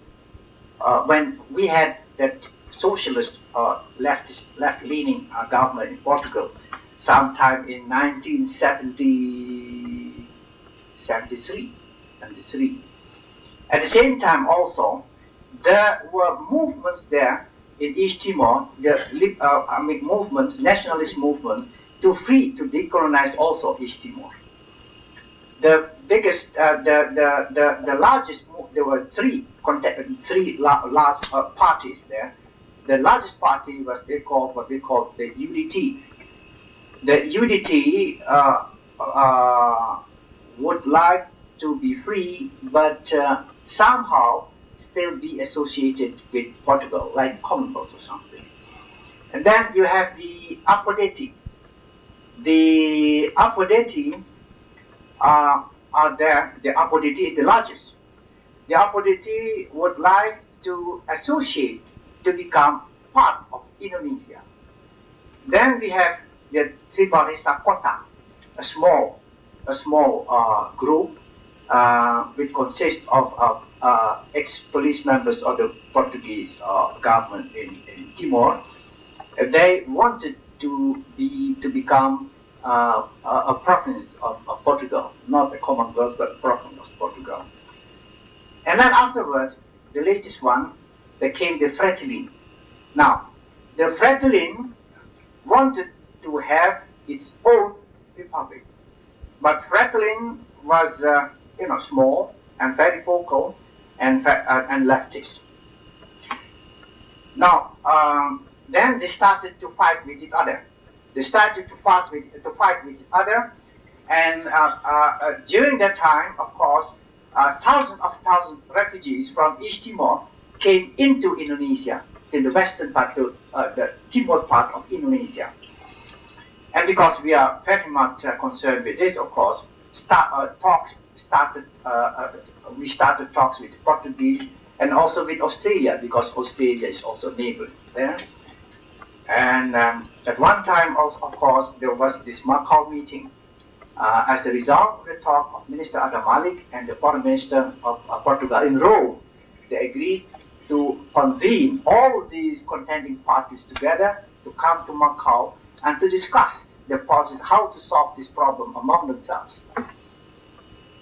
when we had that socialist left-leaning government in Portugal, sometime in 1973. At the same time also, there were movements there in East Timor, nationalist movement to decolonize also East Timor. The biggest, the largest, there were three large parties there. The largest party was what they called the UDT. The UDT would like to be free, but somehow still be associated with Portugal, like Commonwealth or something. And then you have the Apodeti. The Apodeti are there. The Apodeti is the largest. The Apodeti would like to associate to become part of Indonesia. Then we have the Tribalista Kota, a small group which consists of ex-police members of the Portuguese government in Timor. They wanted to become a province of Portugal, not a Commonwealth, but a province of Portugal. And then afterwards, the latest one became the Fretilin. Now, the Fretilin wanted to have its own republic, but Fretilin was, small and very vocal and leftist. Now, then they started to fight with each other. And during that time, of course, thousands of refugees from East Timor came into Indonesia, in the western part, the Timor part of Indonesia. And because we are very much concerned with this, of course, we started talks with the Portuguese and also with Australia, because Australia is also neighbors there. And at one time, also, of course, there was this Macau meeting. As a result of the talk of Minister Adam Malik and the Foreign Minister of Portugal in Rome, they agreed to convene all these contending parties together to come to Macau and to discuss the process, how to solve this problem among themselves.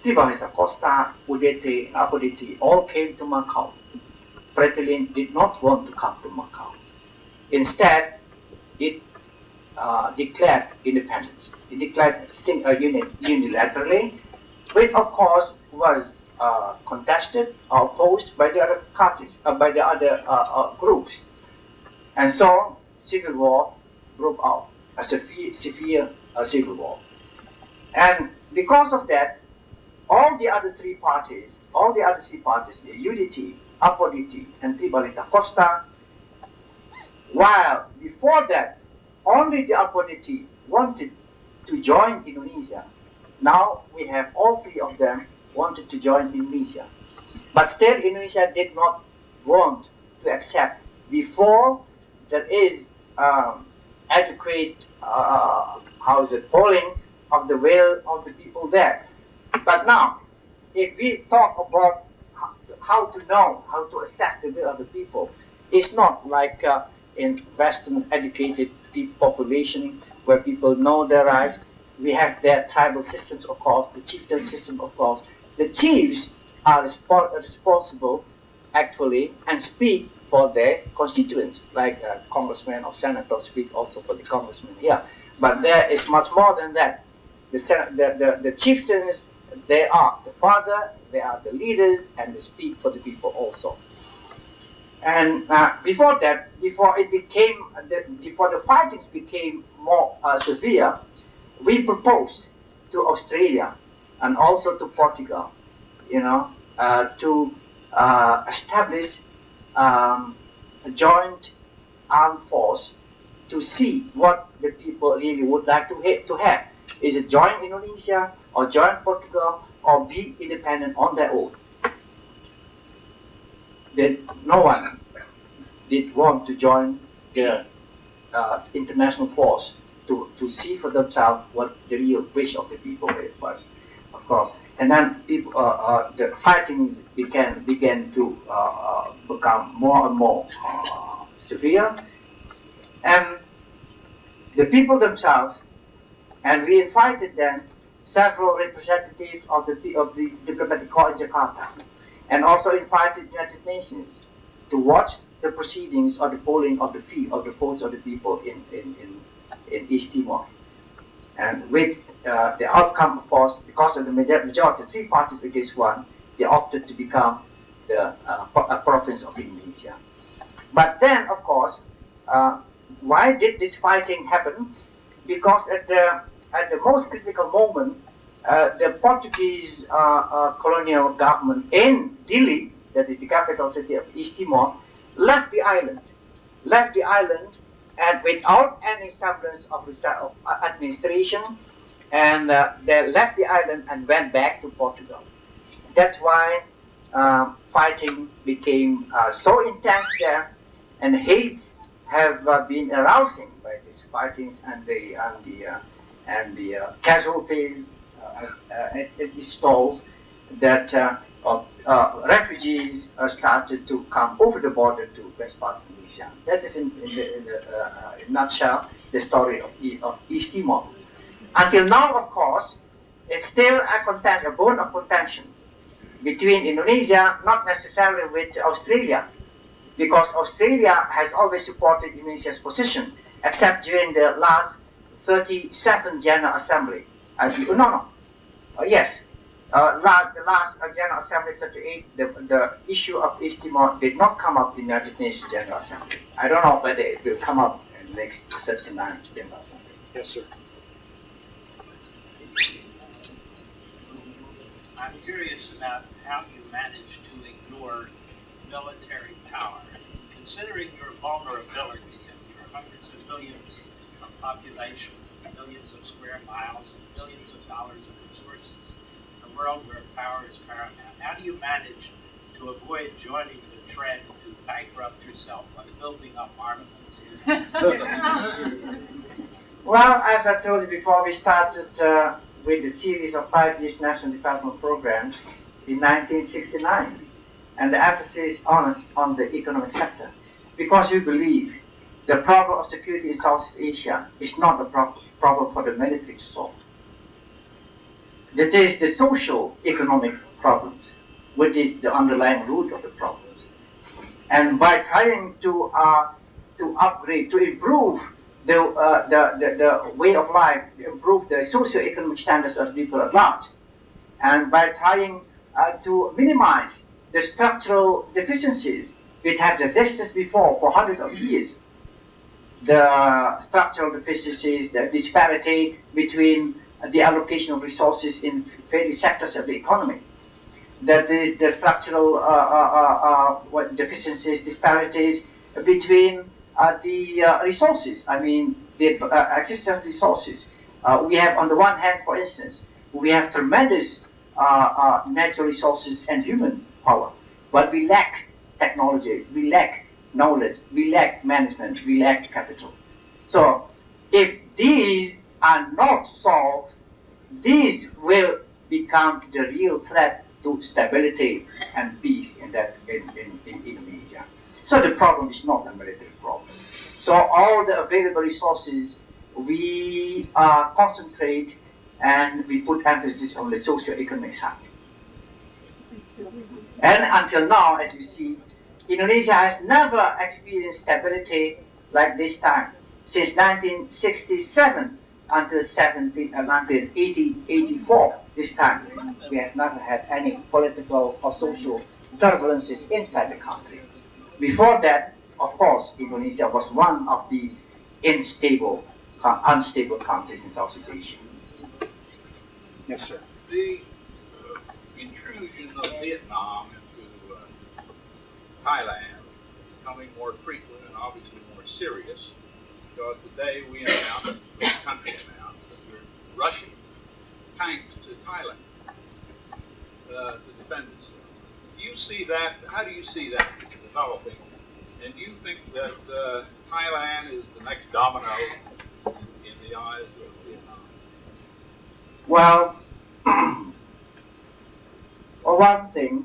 Tribalista Costa, Udete, and Apodeti all came to Macau. Fretilin did not want to come to Macau. Instead, it declared independence. It declared unilaterally, which of course was contested or opposed by the other parties, by the other groups. And so, civil war broke out, a severe civil war. And because of that, all the other three parties, the UDT, Apodeti, and Tribalista Costa, while before that, only the Apodeti wanted to join Indonesia. Now we have all three of them wanted to join Indonesia. But still Indonesia did not want to accept before there is adequate, polling of the will of the people there. But now, if we talk about how to know, how to assess the will of the people, it's not like in Western educated population where people know their rights. We have their tribal systems, of course, the chieftain system, of course. The chiefs are responsible, actually, and speak for their constituents, like congressman or senator speaks also for the congressman here. But there is much more than that. the chieftains, they are the father, they are the leaders, and they speak for the people also. And before that, before the fightings became more severe, we proposed to Australia and also to Portugal, to establish a joint armed force to see what the people really would like to have. Is it join Indonesia or join Portugal or be independent on their own? No one did want to join the international force to see for themselves what the real wish of the people was, of course. And then people, the fightings began to become more and more severe, and the people themselves, and we invited them, several representatives of the diplomatic corps in Jakarta, and also invited the United Nations to watch the proceedings or the polling of the votes of the people in East Timor. And with the outcome, of course, because of the majority, 3 parties against 1, they opted to become a province of Indonesia. But then, of course, why did this fighting happen? Because at the most critical moment, the Portuguese colonial government in Dili, that is the capital city of East Timor, left the island, and without any semblance of administration, and they left the island and went back to Portugal. That's why fighting became so intense there, and hates have been arousing by these fightings and the casualties it installs that refugees started to come over the border to West part of Indonesia. That is in a nutshell the story of East Timor. Until now, of course, it's still a bone of contention between Indonesia, not necessarily with Australia, because Australia has always supported Indonesia's position, except during the last 37th General Assembly. Yes. The last General Assembly 38, the issue of East Timor did not come up in the United Nations General Assembly. I don't know whether it will come up in the next 39th General Assembly. Yes, sir. I'm curious about how you manage to ignore military power, considering your vulnerability and your hundreds of millions of population, millions of square miles, billions of dollars of resources. World where power is paramount. How do you manage to avoid joining the trend to bankrupt yourself by building up armaments? Well, as I told you before, we started with a series of 5-year national development programs in 1969, and the emphasis on the economic sector, because we believe the problem of security in Southeast Asia is not a problem for the military to solve. That is the social economic problems, which is the underlying root of the problems. And by trying to upgrade, to improve the way of life, improve the socio-economic standards of people at large, and by trying to minimize the structural deficiencies which have existed before for hundreds of years, the structural deficiencies, the disparity between the allocation of resources in various sectors of the economy. That is the structural deficiencies, disparities between the resources. I mean, the existing resources. We have, on the one hand, for instance, we have tremendous natural resources and human power, but we lack technology, we lack knowledge, we lack management, we lack capital. So, if these are not solved, these will become the real threat to stability and peace in Indonesia. So the problem is not a military problem. So all the available resources we concentrate and we put emphasis on the socio-economic side. And until now, as you see, Indonesia has never experienced stability like this time. Since 1967, until 1984, this time, we have never had any political or social turbulences inside the country. Before that, of course, Indonesia was one of the unstable countries in Southeast Asia. Yes, sir. The intrusion of Vietnam into Thailand becoming more frequent and obviously more serious, because today we announced, the country announced, that we're rushing tanks to Thailand to defend itself. Do you see that? How do you see that developing? And do you think that Thailand is the next domino in the eyes of Vietnam? Well, for one thing,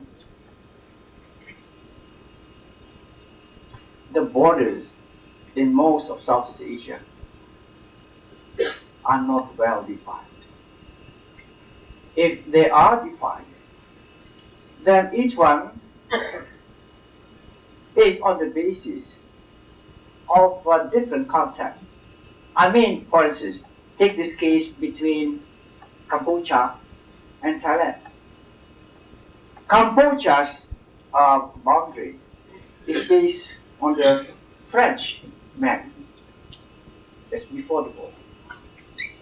the borders in most of Southeast Asia are not well defined. If they are defined, then each one is on the basis of a different concept. I mean, for instance, take this case between Cambodia and Thailand. Cambodia's boundary is based on the French map. That's before the war.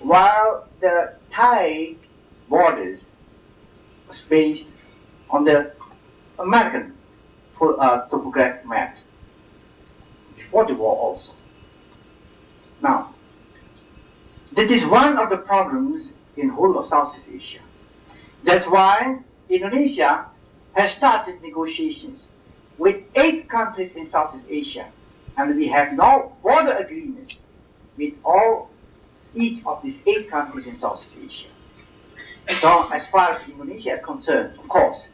While the Thai borders was based on the American topographic map before the war also. Now, that is one of the problems in whole of Southeast Asia. That's why Indonesia has started negotiations with 8 countries in Southeast Asia, and we have now border agreements with each of these 8 countries in Southeast Asia. So as far as Indonesia is concerned, of course,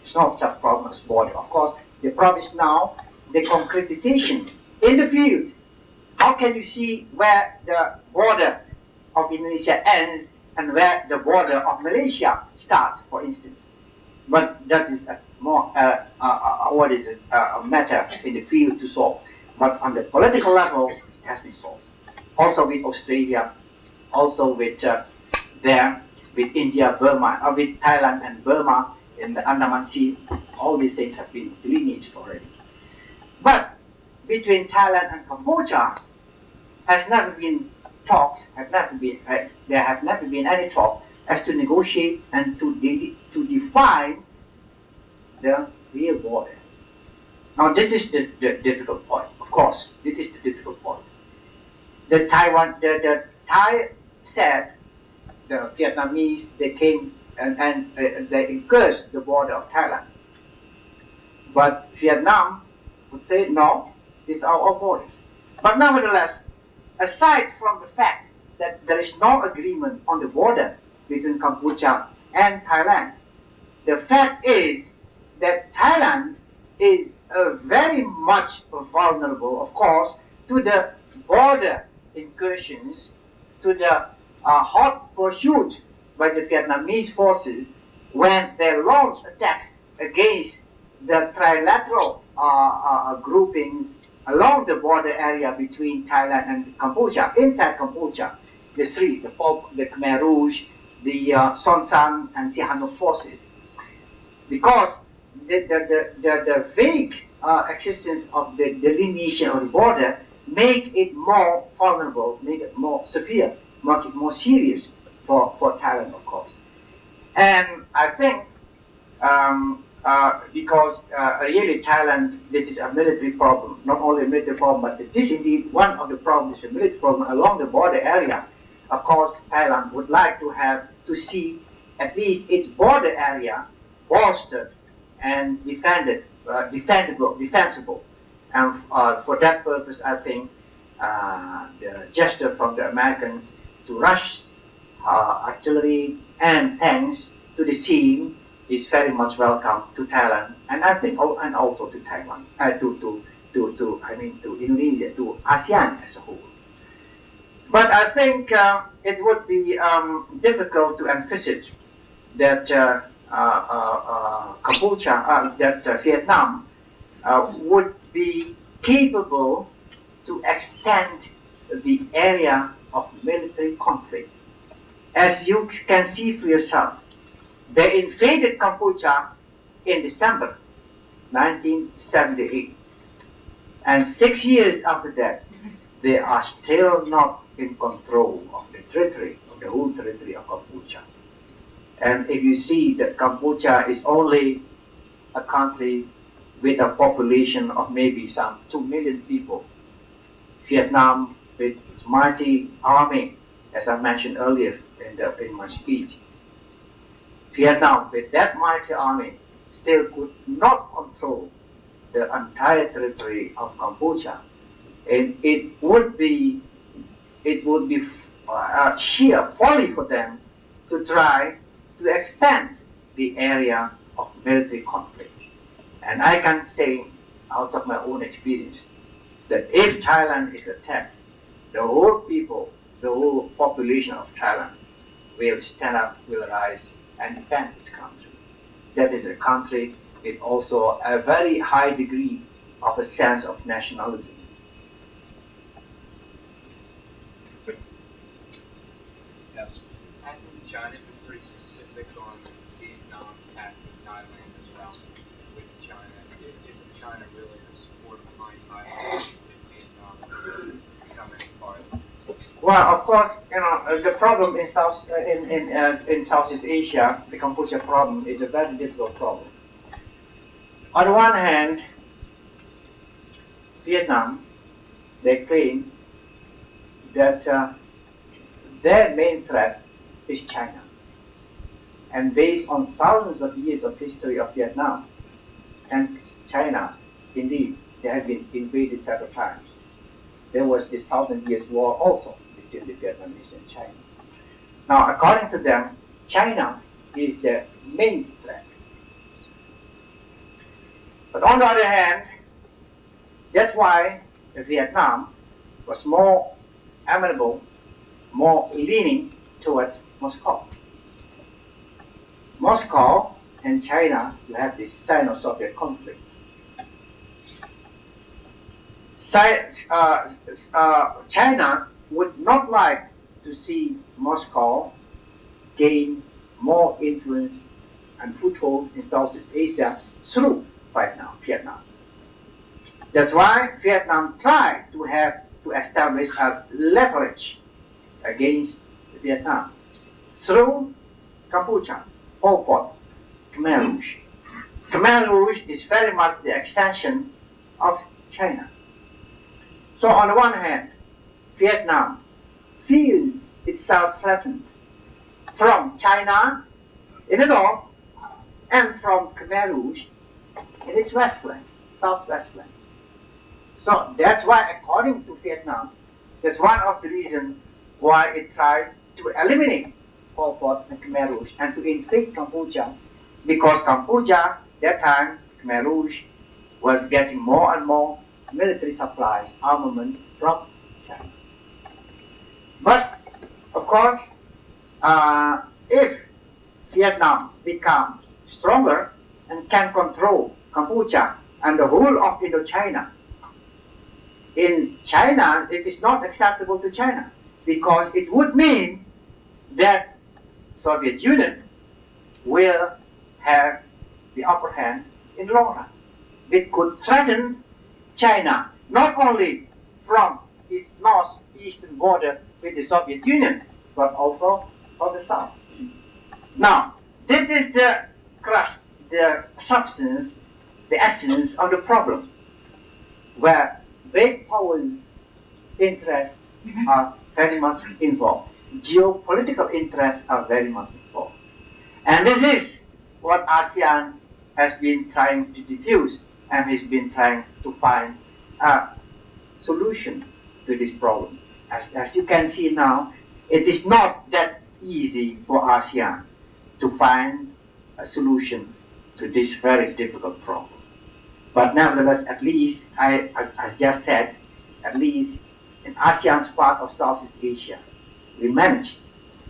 it's not just a problem of border. Of course, the problem is now the concretization in the field. How can you see where the border of Indonesia ends and where the border of Malaysia starts, for instance? But that is a matter in the field to solve. But on the political level, it has been solved. Also with Australia, also with with India, Burma, with Thailand and Burma in the Andaman Sea, all these things have been delineated already. But between Thailand and Cambodia has never been talks, there have never been any talk as to negotiate and to define the real border. Now this is the difficult point, of course, this is the difficult point. The Thai said, the Vietnamese, they came and they encouraged the border of Thailand. But Vietnam would say, no, these are our borders. But nevertheless, aside from the fact that there is no agreement on the border between Cambodia and Thailand, the fact is that Thailand is very much vulnerable, of course, to the border incursions, to the hot pursuit by the Vietnamese forces when they launch attacks against the trilateral groupings along the border area between Thailand and Cambodia. Inside Cambodia, the three, the Khmer Rouge, the Son Sann and Sihanouk forces. Because the vague existence of the delineation of the border make it more vulnerable, make it more severe, make it more serious for Thailand, of course. And I think because really Thailand, this is a military problem, not only a military problem, but this indeed one of the problems is a military problem along the border area. Of course, Thailand would like to see at least its border area bolstered and defensible. And for that purpose, I think the gesture from the Americans to rush artillery and tanks to the scene is very much welcome to Thailand, and I think, and also to Taiwan, to Indonesia, to ASEAN as a whole. But I think it would be difficult to envisage that Vietnam would be capable to extend the area of military conflict. As you can see for yourself, they invaded Cambodia in December 1978. And 6 years after that, they are still not in control of the territory, of the whole territory of Cambodia. And if you see that Cambodia is only a country with a population of maybe some 2 million people, Vietnam with its mighty army, as I mentioned earlier in my speech, Vietnam with that mighty army still could not control the entire territory of Cambodia, and it would be sheer folly for them to try to expand the area of military conflict. And I can say, out of my own experience, that if Thailand is attacked, the whole people, the whole population of Thailand will stand up, will rise, and defend its country. That is a country with also a very high degree of a sense of nationalism. Yes. Hasn't China been pretty specific on Vietnam attacking Thailand as well with China? Isn't China really the support behind Thailand if Vietnam become any part of it? Well, of course, the problem in Southeast Asia, the Cambodia problem, is a very difficult problem. On the one hand, Vietnam, they claim that their main threat is China. And based on thousands of years of history of Vietnam and China, indeed, they have been invaded several times. There was this 1,000 Years' War also between the Vietnamese and China. Now, according to them, China is the main threat. But on the other hand, that's why Vietnam was more amenable, more leaning toward Moscow. Moscow and China, you have this Sino-Soviet conflict. China would not like to see Moscow gain more influence and foothold in Southeast Asia through Vietnam. That's why Vietnam tried to establish a leverage against Vietnam through Cambodia, Pol Pot, Khmer Rouge. Khmer Rouge is very much the extension of China. So on the one hand, Vietnam feels itself threatened from China in the north and from Khmer Rouge in its westland, southwestland. So that's why, according to Vietnam, that's one of the reasons why it tried to eliminate Pol Pot and Khmer Rouge and to invade Cambodia, because Cambodia, that time, Khmer Rouge was getting more and more military supplies, armament from China. But, of course, if Vietnam becomes stronger and can control Cambodia and the whole of Indochina, in China, it is not acceptable to China, because it would mean that Soviet Union will have the upper hand in the long run. It could threaten China, not only from its northeastern border with the Soviet Union, but also from the south. Now, this is the crust, the substance, the essence of the problem, where great powers' interests are very much involved. Geopolitical interests are very much involved. And this is what ASEAN has been trying to diffuse and has been trying to find a solution to this problem. As you can see now, it is not that easy for ASEAN to find a solution to this very difficult problem. But nevertheless, at least, as I just said, at least in ASEAN's part of Southeast Asia, we manage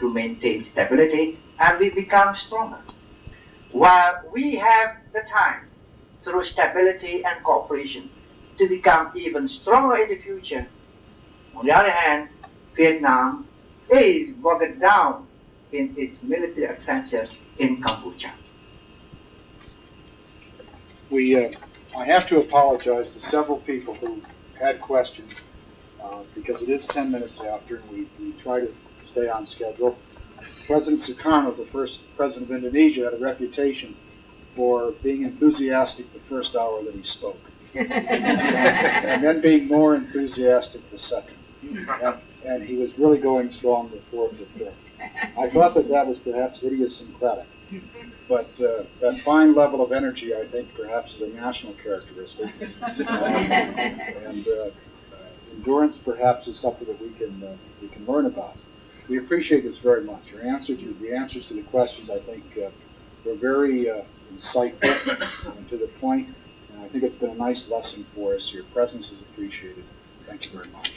to maintain stability and we become stronger. While we have the time, through stability and cooperation, to become even stronger in the future, on the other hand, Vietnam is bogged down in its military adventures in Cambodia. I have to apologize to several people who had questions, because it is 10 minutes after, and we try to stay on schedule. President Sukarno, the first president of Indonesia, had a reputation for being enthusiastic the first hour that he spoke, and then being more enthusiastic the second. And he was really going strong the fourth and fifth. I thought that was perhaps idiosyncratic, but that fine level of energy, I think, perhaps is a national characteristic. And endurance, perhaps, is something that we can learn about. We appreciate this very much. The answers to the questions, I think, were very insightful and to the point, and I think it's been a nice lesson for us. Your presence is appreciated. Thank you very much.